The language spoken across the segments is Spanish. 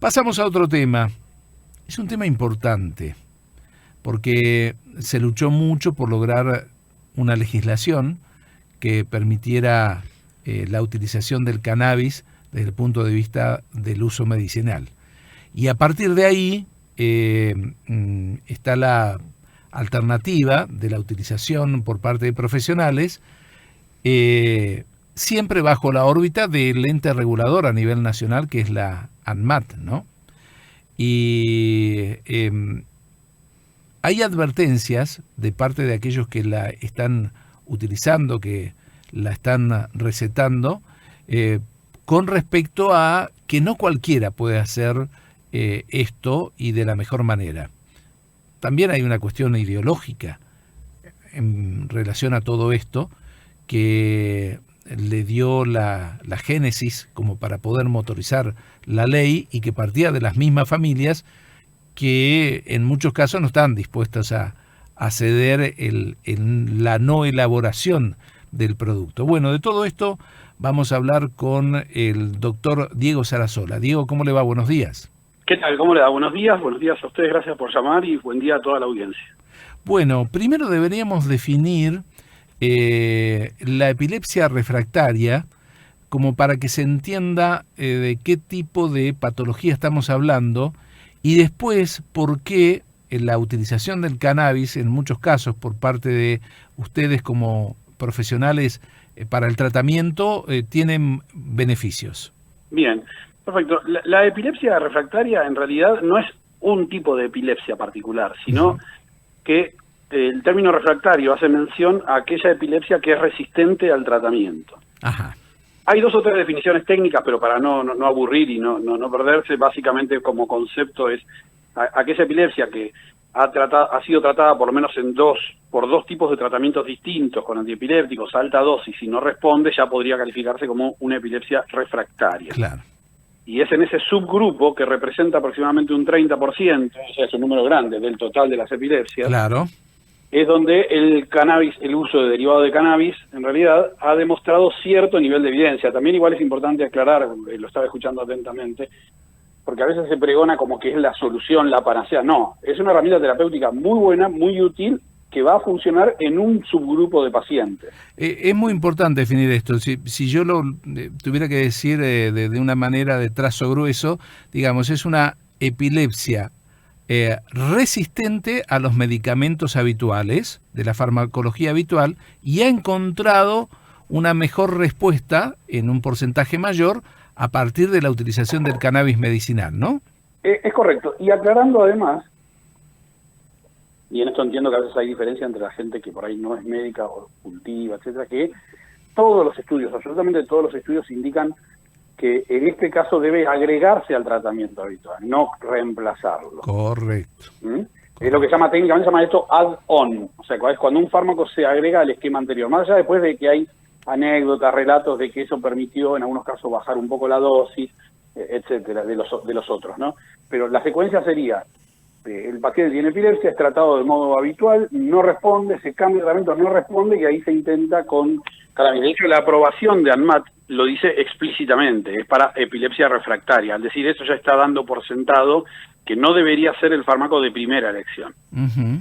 Pasamos a otro tema. Es un tema importante, porque se luchó mucho por lograr una legislación que permitiera la utilización del cannabis desde el punto de vista del uso medicinal. Y a partir de ahí está la alternativa de la utilización por parte de profesionales, siempre bajo la órbita del ente regulador a nivel nacional, que es la ANMAT, ¿no? Y hay advertencias de parte de aquellos que la están utilizando, que la están recetando, con respecto a que no cualquiera puede hacer esto y de la mejor manera. También hay una cuestión ideológica en relación a todo esto que le dio la génesis como para poder motorizar la ley, y que partía de las mismas familias que en muchos casos no están dispuestas a ceder en la no elaboración del producto. Bueno, de todo esto vamos a hablar con el doctor Diego Sarasola. Diego, ¿cómo le va? Buenos días. ¿Qué tal? ¿Cómo le da? Buenos días a ustedes, gracias por llamar y buen día a toda la audiencia. Bueno, primero deberíamos definir la epilepsia refractaria, como para que se entienda de qué tipo de patología estamos hablando, y después por qué la utilización del cannabis en muchos casos por parte de ustedes como profesionales para el tratamiento tienen beneficios. Bien, perfecto. La epilepsia refractaria en realidad no es un tipo de epilepsia particular, sino que el término refractario hace mención a aquella epilepsia que es resistente al tratamiento. Ajá. Hay dos o tres definiciones técnicas, pero para no aburrir y no perderse, básicamente como concepto es aquella epilepsia que ha sido tratada por lo menos por dos tipos de tratamientos distintos con antiepilépticos, a alta dosis, y no responde, ya podría calificarse como una epilepsia refractaria. Claro. Y es en ese subgrupo, que representa aproximadamente un 30%, o sea, es un número grande del total de las epilepsias. Claro. Es donde el cannabis, el uso de derivado de cannabis, en realidad ha demostrado cierto nivel de evidencia. También igual es importante aclarar, lo estaba escuchando atentamente, porque a veces se pregona como que es la solución, la panacea. No, es una herramienta terapéutica muy buena, muy útil, que va a funcionar en un subgrupo de pacientes. Es muy importante definir esto. Si yo lo tuviera que decir de una manera de trazo grueso, digamos, es una epilepsia resistente a los medicamentos habituales, de la farmacología habitual, y ha encontrado una mejor respuesta en un porcentaje mayor a partir de la utilización del cannabis medicinal, ¿no? Es correcto. Y aclarando además, y en esto entiendo que a veces hay diferencia entre la gente que por ahí no es médica o cultiva, etcétera, que todos los estudios, absolutamente todos los estudios indican que en este caso debe agregarse al tratamiento habitual, no reemplazarlo. Correcto. Es lo que técnicamente se llama esto add-on, o sea, es cuando un fármaco se agrega al esquema anterior, más allá después de que hay anécdotas, relatos de que eso permitió en algunos casos bajar un poco la dosis, etcétera, de los otros, ¿no? Pero la secuencia sería: el paciente tiene epilepsia, es tratado de modo habitual, no responde, se cambia de tratamiento, no responde, y ahí se intenta con cannabis. De hecho, la aprobación de ANMAT lo dice explícitamente, es para epilepsia refractaria. Al decir eso ya está dando por sentado que no debería ser el fármaco de primera elección. Uh-huh.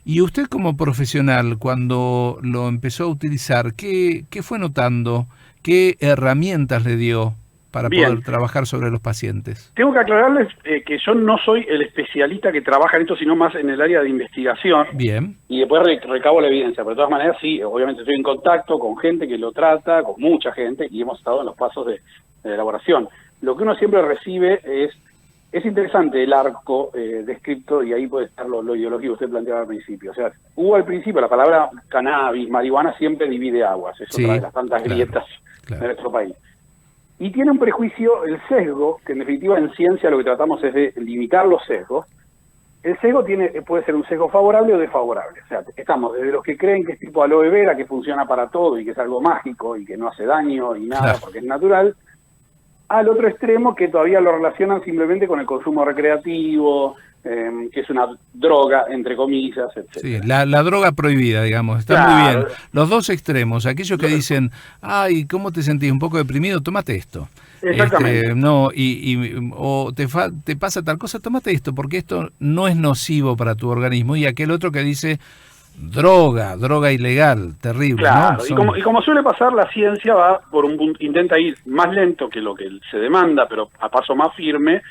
Y usted como profesional, cuando lo empezó a utilizar, ¿qué fue notando? ¿Qué herramientas le dio para poder trabajar sobre los pacientes? Tengo que aclararles que yo no soy el especialista que trabaja en esto, sino más en el área de investigación. Bien. Y después recabo la evidencia, pero de todas maneras sí, obviamente estoy en contacto con gente que lo trata, con mucha gente, y hemos estado en los pasos de elaboración. Lo que uno siempre recibe es interesante el arco descrito, y ahí puede estar lo ideológico que usted planteaba al principio. O sea, hubo al principio la palabra cannabis, marihuana, siempre divide aguas, es otra de las tantas grietas de nuestro país. Y tiene un prejuicio, el sesgo, que en definitiva en ciencia lo que tratamos es de limitar los sesgos. El sesgo puede ser un sesgo favorable o desfavorable. O sea, estamos desde los que creen que es tipo aloe vera, que funciona para todo y que es algo mágico y que no hace daño y nada porque es natural, al otro extremo que todavía lo relacionan simplemente con el consumo recreativo, que es una droga, entre comillas, etc. Sí, la droga prohibida, digamos, está muy bien. Los dos extremos, aquellos que dicen, ay, ¿cómo te sentís? ¿Un poco deprimido? Tómate esto. Exactamente. No, o te pasa tal cosa, tómate esto, porque esto no es nocivo para tu organismo. Y aquel otro que dice, droga ilegal, terrible, Claro, ¿no? y como suele pasar, la ciencia va por un punto, intenta ir más lento que lo que se demanda, pero a paso más firme,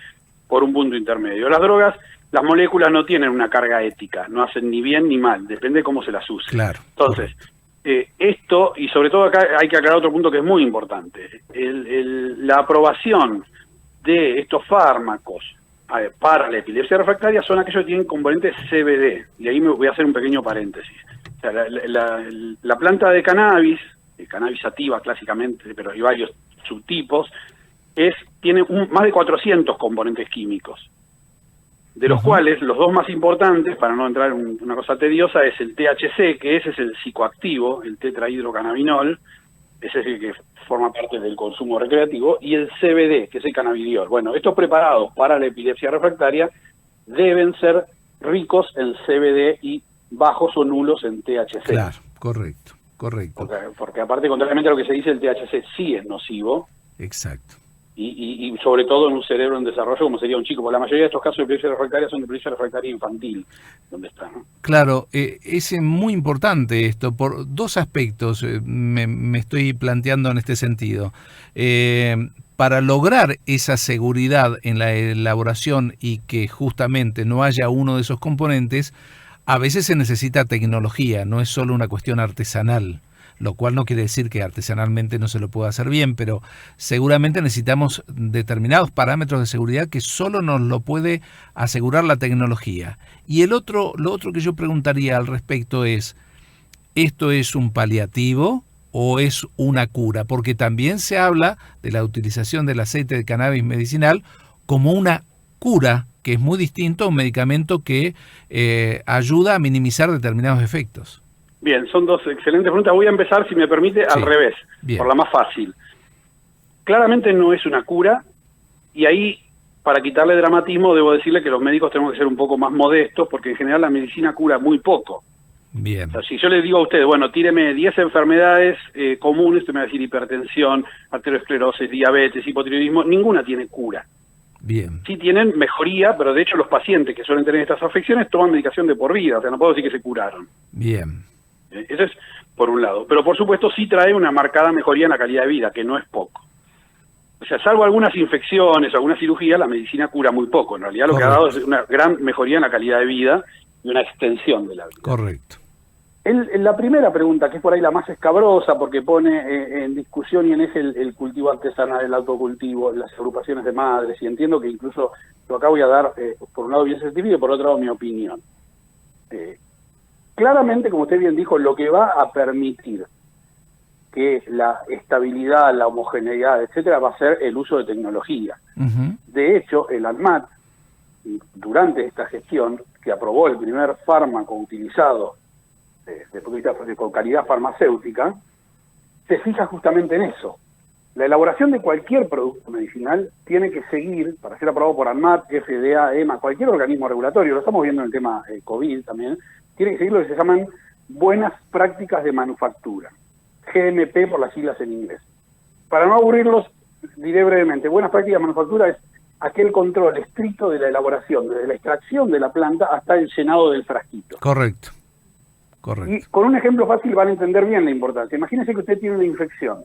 por un punto intermedio. Las drogas, las moléculas no tienen una carga ética, no hacen ni bien ni mal, depende de cómo se las use. Claro. Entonces, esto, y sobre todo acá hay que aclarar otro punto que es muy importante, la aprobación de estos fármacos para la epilepsia refractaria son aquellos que tienen componentes CBD, y ahí me voy a hacer un pequeño paréntesis. O sea, la planta de cannabis sativa clásicamente, pero hay varios subtipos, tiene más de 400 componentes químicos, de los cuales los dos más importantes, para no entrar en una cosa tediosa, es el THC, que ese es el psicoactivo, el tetrahidrocannabinol, ese es el que forma parte del consumo recreativo, y el CBD, que es el cannabidiol. Bueno, estos preparados para la epilepsia refractaria deben ser ricos en CBD y bajos o nulos en THC. Claro, correcto. Porque aparte, contrariamente a lo que se dice, el THC sí es nocivo. Exacto. Y sobre todo en un cerebro en desarrollo como sería un chico, porque la mayoría de estos casos de epilepsia refractaria son de epilepsia refractaria infantil, donde está, ¿no? Claro, es muy importante esto, por dos aspectos me estoy planteando en este sentido. Para lograr esa seguridad en la elaboración y que justamente no haya uno de esos componentes, a veces se necesita tecnología, no es solo una cuestión artesanal. Lo cual no quiere decir que artesanalmente no se lo pueda hacer bien, pero seguramente necesitamos determinados parámetros de seguridad que solo nos lo puede asegurar la tecnología. Y lo otro que yo preguntaría al respecto es, ¿esto es un paliativo o es una cura? Porque también se habla de la utilización del aceite de cannabis medicinal como una cura, que es muy distinto a un medicamento que ayuda a minimizar determinados efectos. Bien, son dos excelentes preguntas. Voy a empezar, si me permite, al revés, por la más fácil. Claramente no es una cura, y ahí, para quitarle dramatismo, debo decirle que los médicos tenemos que ser un poco más modestos, porque en general la medicina cura muy poco. Bien. O sea, si yo le digo a usted, bueno, tíreme 10 enfermedades comunes, usted me va a decir hipertensión, arteriosclerosis, diabetes, hipotiroidismo, ninguna tiene cura. Bien. Sí tienen mejoría, pero de hecho los pacientes que suelen tener estas afecciones toman medicación de por vida, o sea, no puedo decir que se curaron. Bien. Eso es por un lado. Pero por supuesto sí trae una marcada mejoría en la calidad de vida, que no es poco. O sea, salvo algunas infecciones o alguna cirugía, la medicina cura muy poco. En realidad lo que ha dado es una gran mejoría en la calidad de vida y una extensión de la vida. Correcto. La primera pregunta, que es por ahí la más escabrosa, porque pone en discusión y en eje el cultivo artesanal, el autocultivo, las agrupaciones de madres, y entiendo que incluso lo acá voy a dar, por un lado bien certificado y por otro lado mi opinión. Claramente, como usted bien dijo, lo que va a permitir que la estabilidad, la homogeneidad, etcétera, va a ser el uso de tecnología. De hecho, el ANMAT, durante esta gestión, que aprobó el primer fármaco utilizado con calidad farmacéutica, se fija justamente en eso. La elaboración de cualquier producto medicinal tiene que seguir, para ser aprobado por ANMAT, FDA, EMA, cualquier organismo regulatorio, lo estamos viendo en el tema COVID también, tiene que seguir lo que se llaman buenas prácticas de manufactura, GMP por las siglas en inglés. Para no aburrirlos, diré brevemente, buenas prácticas de manufactura es aquel control estricto de la elaboración, desde la extracción de la planta hasta el llenado del frasquito. Correcto. Y con un ejemplo fácil van a entender bien la importancia. Imagínense que usted tiene una infección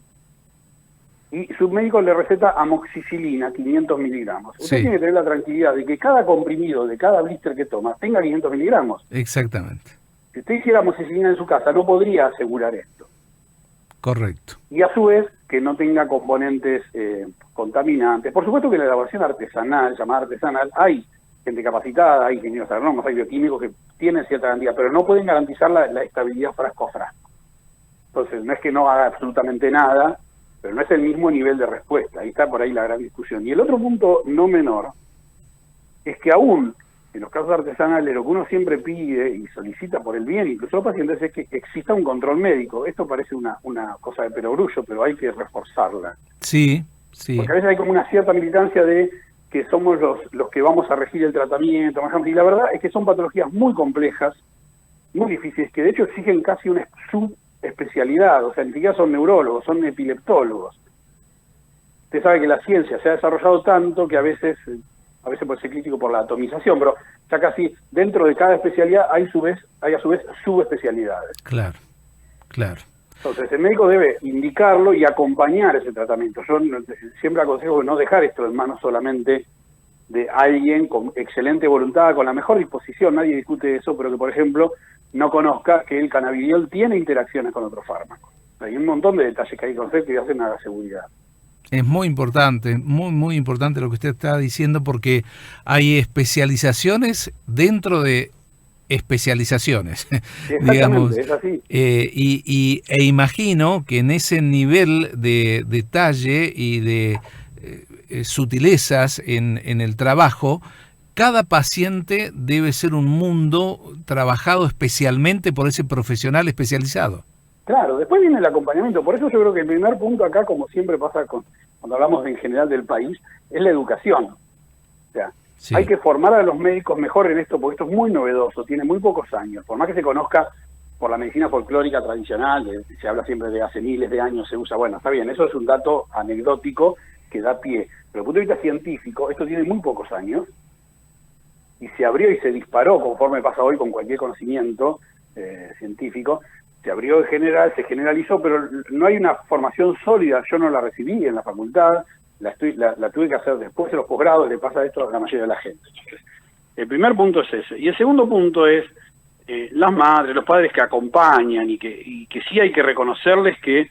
y su médico le receta amoxicilina, 500 miligramos. Usted tiene que tener la tranquilidad de que cada comprimido, de cada blister que toma, tenga 500 miligramos. Exactamente. Si usted hiciera amoxicilina en su casa, no podría asegurar esto. Correcto. Y a su vez, que no tenga componentes contaminantes. Por supuesto que en la elaboración artesanal, llamada artesanal, hay gente capacitada, hay ingenieros agrónomos, hay bioquímicos que tienen cierta garantía, pero no pueden garantizar la estabilidad frasco a frasco. Entonces, no es que no haga absolutamente nada, pero no es el mismo nivel de respuesta. Ahí está por ahí la gran discusión. Y el otro punto no menor es que aún en los casos artesanales lo que uno siempre pide y solicita por el bien, incluso los pacientes, es que exista un control médico. Esto parece una cosa de perogrullo, pero hay que reforzarla. Sí. Sí. Porque a veces hay como una cierta militancia de que somos los que vamos a regir el tratamiento, y la verdad es que son patologías muy complejas, muy difíciles, que de hecho exigen casi una subespecialidad, o sea, ni siquiera son neurólogos, son epileptólogos. Usted sabe que la ciencia se ha desarrollado tanto que a veces puede ser crítico por la atomización, pero ya casi dentro de cada especialidad hay a su vez subespecialidades. Claro, claro. Entonces el médico debe indicarlo y acompañar ese tratamiento. Yo siempre aconsejo no dejar esto en manos solamente de alguien con excelente voluntad, con la mejor disposición, nadie discute eso, pero que por ejemplo no conozca que el cannabidiol tiene interacciones con otros fármacos. Hay un montón de detalles que hay que conocer que hacen a la seguridad. Es muy importante, muy importante lo que usted está diciendo, porque hay especializaciones dentro de especializaciones, digamos, es así. E imagino que en ese nivel de detalle y de sutilezas en el trabajo, cada paciente debe ser un mundo trabajado especialmente por ese profesional especializado. Claro, después viene el acompañamiento. Por eso yo creo que el primer punto acá, como siempre pasa cuando hablamos en general del país, es la educación. O sea, sí, hay que formar a los médicos mejor en esto, porque esto es muy novedoso, tiene muy pocos años. Por más que se conozca por la medicina folclórica tradicional, se habla siempre de hace miles de años, se usa, bueno, está bien, eso es un dato anecdótico que da pie. Pero desde el punto de vista científico, esto tiene muy pocos años, y se abrió y se disparó, conforme pasa hoy con cualquier conocimiento científico, se abrió en general, se generalizó, pero no hay una formación sólida. Yo no la recibí en la facultad, la tuve que hacer después de los posgrados, le pasa esto a la mayoría de la gente. Entonces, el primer punto es ese. Y el segundo punto es las madres, los padres que acompañan y que sí hay que reconocerles que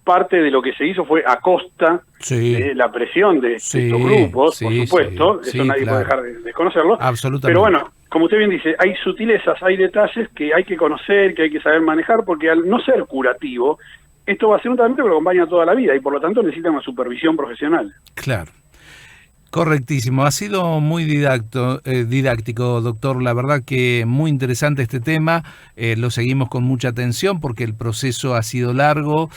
parte de lo que se hizo fue a costa de la presión de estos grupos, por supuesto, eso nadie puede dejar de desconocerlo. Absolutamente. Pero bueno, como usted bien dice, hay sutilezas, hay detalles que hay que conocer, que hay que saber manejar, porque al no ser curativo, esto va a ser un tratamiento que lo acompaña toda la vida y por lo tanto necesita una supervisión profesional. Claro. Correctísimo, ha sido muy didáctico, doctor, la verdad que muy interesante este tema, lo seguimos con mucha atención porque el proceso ha sido largo,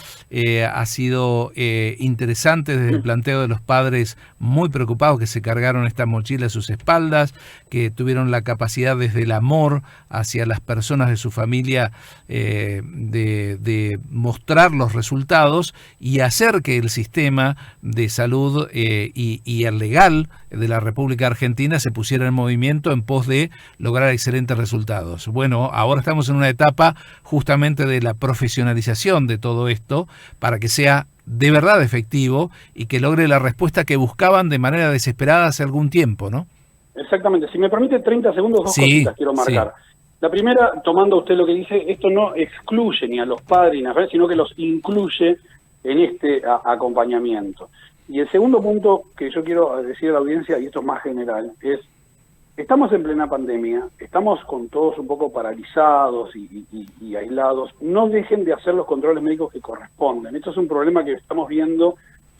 ha sido interesante desde el planteo de los padres muy preocupados que se cargaron esta mochila a sus espaldas, que tuvieron la capacidad desde el amor hacia las personas de su familia de mostrar los resultados y hacer que el sistema de salud y el legal de la República Argentina se pusiera en movimiento en pos de lograr excelentes resultados. Bueno, ahora estamos en una etapa justamente de la profesionalización de todo esto para que sea de verdad efectivo y que logre la respuesta que buscaban de manera desesperada hace algún tiempo, ¿no? Exactamente. Si me permite 30 segundos, dos cositas quiero marcar. Sí. La primera, tomando usted lo que dice, esto no excluye ni a los padres ni a las, sino que los incluye en este acompañamiento. Y el segundo punto que yo quiero decir a la audiencia, y esto es más general, es, estamos en plena pandemia, estamos con todos un poco paralizados y aislados, no dejen de hacer los controles médicos que corresponden. Esto es un problema que estamos viendo,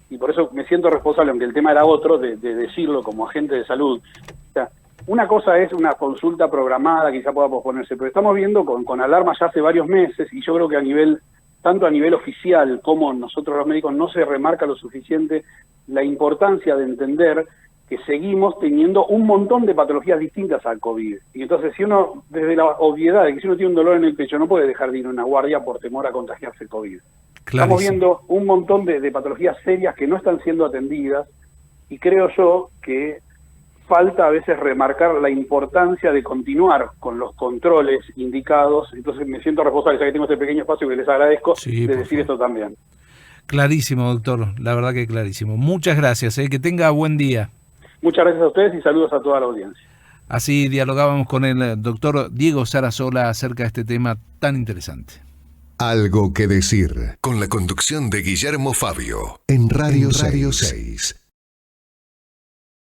y por eso me siento responsable, aunque el tema era otro, de decirlo como agente de salud. O sea, una cosa es una consulta programada, quizá pueda posponerse, pero estamos viendo con alarma ya hace varios meses, y yo creo que tanto a nivel oficial como nosotros los médicos no se remarca lo suficiente la importancia de entender que seguimos teniendo un montón de patologías distintas al COVID. Y entonces si uno, desde la obviedad de que si uno tiene un dolor en el pecho, no puede dejar de ir a una guardia por temor a contagiarse el COVID. Estamos viendo un montón de patologías serias que no están siendo atendidas y creo yo que falta a veces remarcar la importancia de continuar con los controles indicados. Entonces me siento responsable, ya que tengo este pequeño espacio que les agradezco, de decir esto también. Clarísimo, doctor, la verdad que clarísimo. Muchas gracias, que tenga buen día. Muchas gracias a ustedes y saludos a toda la audiencia. Así dialogábamos con el doctor Diego Sarasola acerca de este tema tan interesante. Algo que decir, con la conducción de Guillermo Fabio, en Radio 6.